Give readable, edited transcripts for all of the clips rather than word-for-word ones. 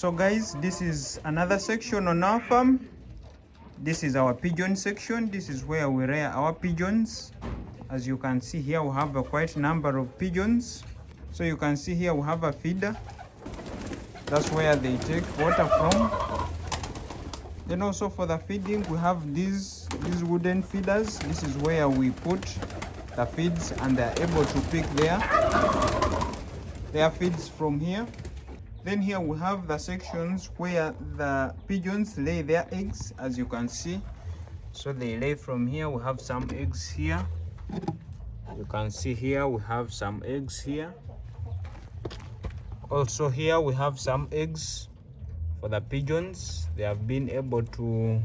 So guys, this is another section on our farm. This is our pigeon section. This is where we rear our pigeons. As you can see here, we have a quite number of pigeons. So you can see here we have a feeder. That's where they take water from. Then also for the feeding, we have these wooden feeders. This is where we put the feeds and they're able to pick their feeds from here. Then here we have the sections where the pigeons lay their eggs, as you can see. So they lay from here. We have some eggs here. You can see here we have some eggs here. Also here we have some eggs for the pigeons. They have been able to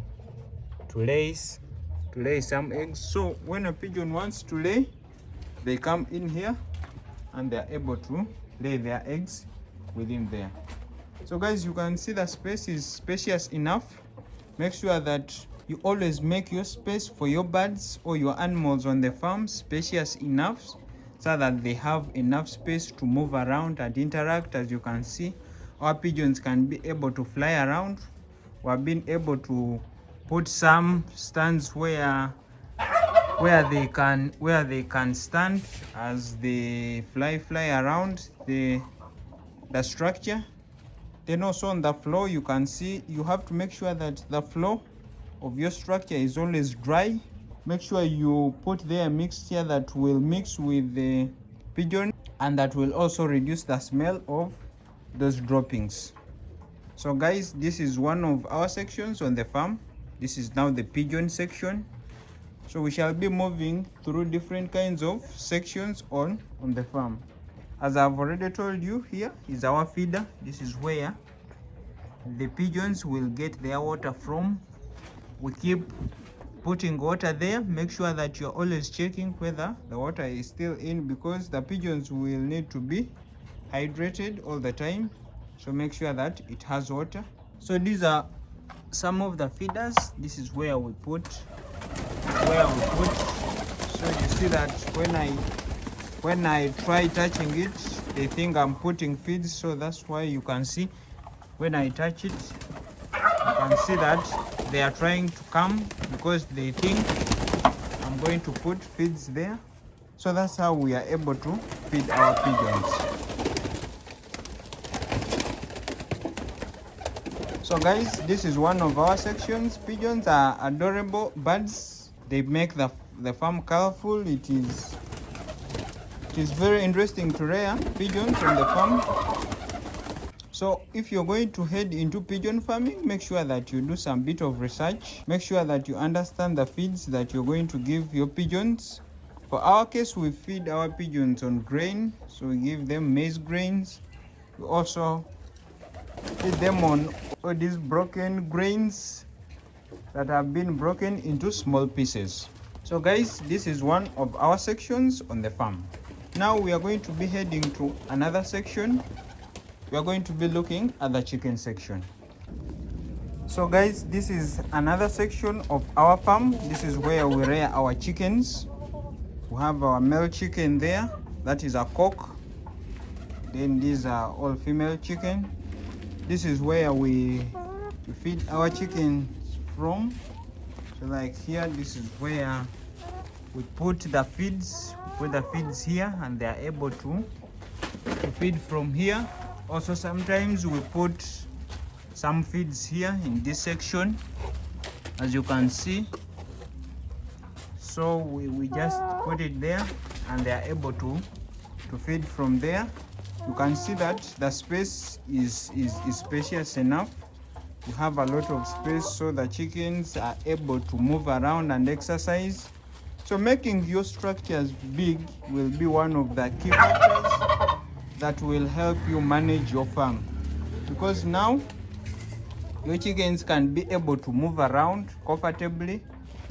lay some eggs. So when a pigeon wants to lay, they come in here and they are able to lay their eggs within there. So guys, you can see the space is spacious enough. Make sure that you always make your space for your birds or your animals on the farm spacious enough so that they have enough space to move around and interact. As you can see, our pigeons can be able to fly around. We have been able to put some stands where they can stand as they fly around the structure. Then also on the floor, you can see you have to make sure that the floor of your structure is always dry. Make sure you put there a mixture that will mix with the pigeon and that will also reduce the smell of those droppings. So guys, this is one of our sections on the farm. This is now the pigeon section. So we shall be moving through different kinds of sections on the farm. As I've already told you, here is our feeder. This is where the pigeons will get their water from. We keep putting water there. Make sure that you're always checking whether the water is still in, because the pigeons will need to be hydrated all the time. So make sure that it has water. So these are some of the feeders. This is where we put. So you see that when I try touching it, they think I'm putting feeds. So that's why you can see when I touch it, you can see that they are trying to come because they think I'm going to put feeds there. So that's how we are able to feed our pigeons. So guys, this is one of our sections. Pigeons are adorable birds. They make the farm colorful. It is very interesting to rear pigeons on the farm. So if you're going to head into pigeon farming, make sure that you do some bit of research. Make sure that you understand the feeds that you're going to give your pigeons. For our case, we feed our pigeons on grain. So we give them maize grains. We also feed them on all these broken grains that have been broken into small pieces. So guys, this is one of our sections on the farm. Now we are going to be heading to another section. We are going to be looking at the chicken section. So guys, this is another section of our farm. This is where we rear our chickens. We have our male chicken there. That is a cock. Then these are all female chicken. This is where we feed our chickens from. So like here, this is where we put the feeds. We put the feeds here and they are able to feed from here. Also sometimes we put some feeds here in this section, as you can see. So we just put it there and they are able to feed from there. You can see that the space is spacious enough. You have a lot of space so the chickens are able to move around and exercise. So making your structures big will be one of the key factors that will help you manage your farm, because now your chickens can be able to move around comfortably.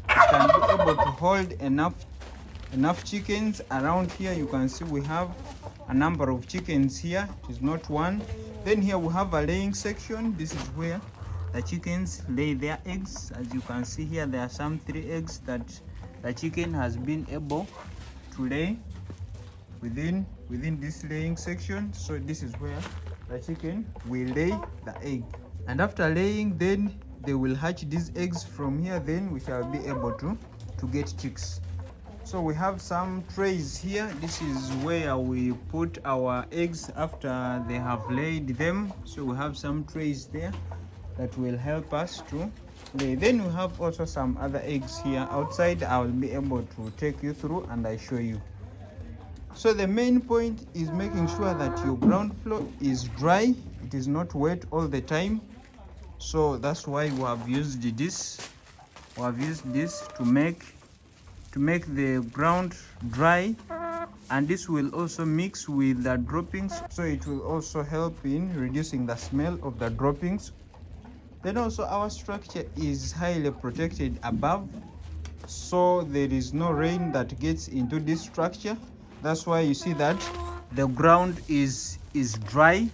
You can be able to hold enough chickens around here. You can see we have a number of chickens here. It is not one. Then here we have a laying section. This is where the chickens lay their eggs. As you can see here, there are some 3 eggs that the chicken has been able to lay within this laying section. So this is where the chicken will lay the egg, and after laying, then they will hatch these eggs from here. Then we shall be able to get chicks. So we have some trays here. This is where we put our eggs after they have laid them. So we have some trays there that will help us to lay. Then we have also some other eggs here outside. I will be able to take you through and I show you. So the main point is making sure that your ground floor is dry. It is not wet all the time. So that's why we have used this. We have used this to make the ground dry, and this will also mix with the droppings, so it will also help in reducing the smell of the droppings. Then also our structure is highly protected above, so there is no rain that gets into this structure. That's why you see that the ground is dry,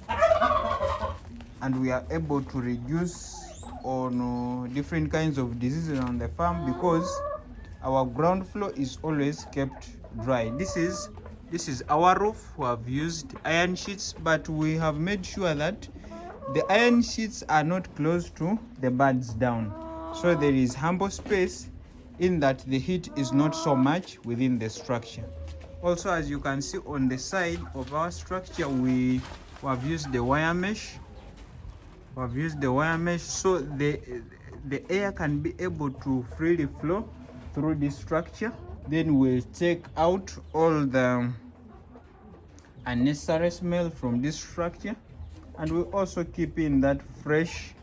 and we are able to reduce on different kinds of diseases on the farm because our ground floor is always kept dry. This is our roof. We have used iron sheets, but we have made sure that the iron sheets are not close to the birds down, so there is ample space in that the heat is not so much within the structure. Also, as you can see on the side of our structure, we have used the wire mesh. We have used the wire mesh so the air can be able to freely flow through this structure. Then we'll take out all the unnecessary smell from this structure, and we'll also keep in that fresh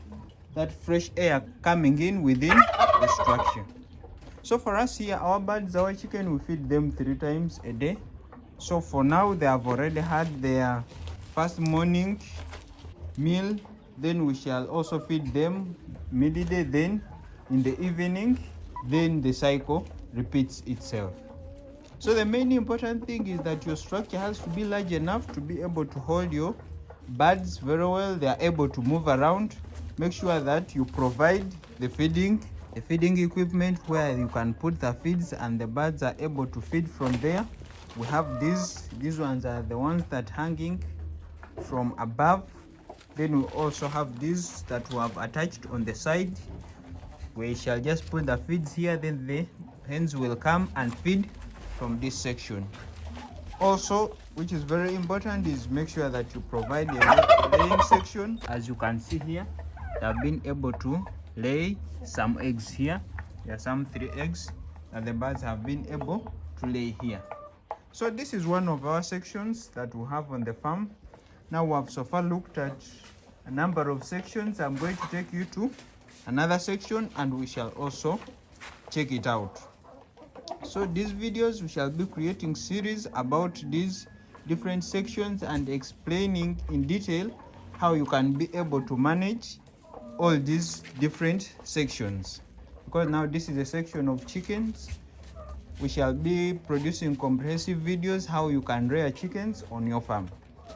air coming in within the structure. So for us here, our birds, our chicken, we feed them 3 times a day. So for now, they have already had their first morning meal. Then we shall also feed them midday, then in the evening. Then the cycle repeats itself. So the main important thing is that your structure has to be large enough to be able to hold your birds very well. They are able to move around. Make sure that you provide the feeding equipment where you can put the feeds and the birds are able to feed from there. We have these ones are the ones that hanging from above. Then we also have these that we have attached on the side. We shall just put the feeds here, then the hens will come and feed from this section. Also, which is very important, is make sure that you provide a laying section. As you can see here, they have been able to lay some eggs here. There are some 3 eggs that the birds have been able to lay here. So this is one of our sections that we have on the farm. Now we have so far looked at a number of sections. I'm going to take you to another section and we shall also check it out. So these videos, we shall be creating series about these different sections and explaining in detail how you can be able to manage all these different sections. Because now this is a section of chickens, we shall be producing comprehensive videos how you can rear chickens on your farm.